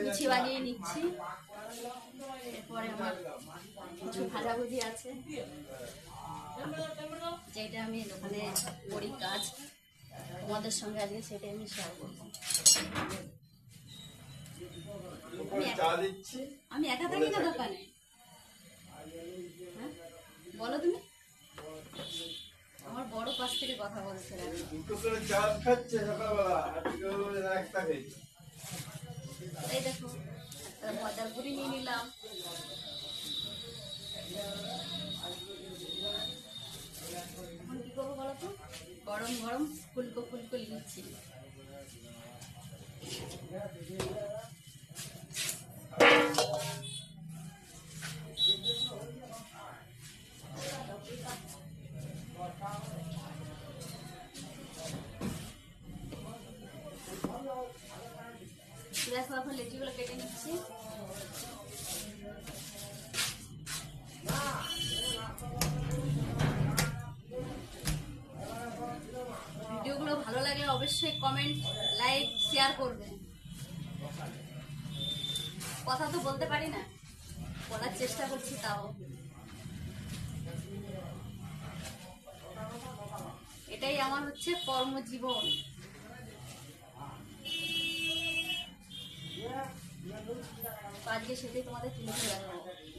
লুচি বানিয়ে নিচ্ছি। এরপরে আমার কিছু ভাজাভুজি আছে, যেটা আমি দোকানে করি কাজ, তোমাদের সঙ্গে আজকে সেটাই আমি শেয়ার করবো। আমি একা থাকি না দোকানে, হ্যাঁ বলো তুমি। আমার বড় পাশ থেকে কথা বলছে, এই দেখো একটা মজার পুরি নিয়ে নিলাম। এখন কি করবো বলো তো, গরম গরম ফুলকো ফুলকো লুচি। দেখো এখন লেচিগুলো কেটে নিচ্ছি। ভিডিওগুলো ভালো লাগলে অবশ্যই কমেন্ট, লাইক, শেয়ার করবেন। কথা তো বলতে পারি না, বলার চেষ্টা করছি তাও। এটাই আমার হচ্ছে কর্মজীবন। আজকে সেটাই তোমাদের তুলে ধরে রাখবো।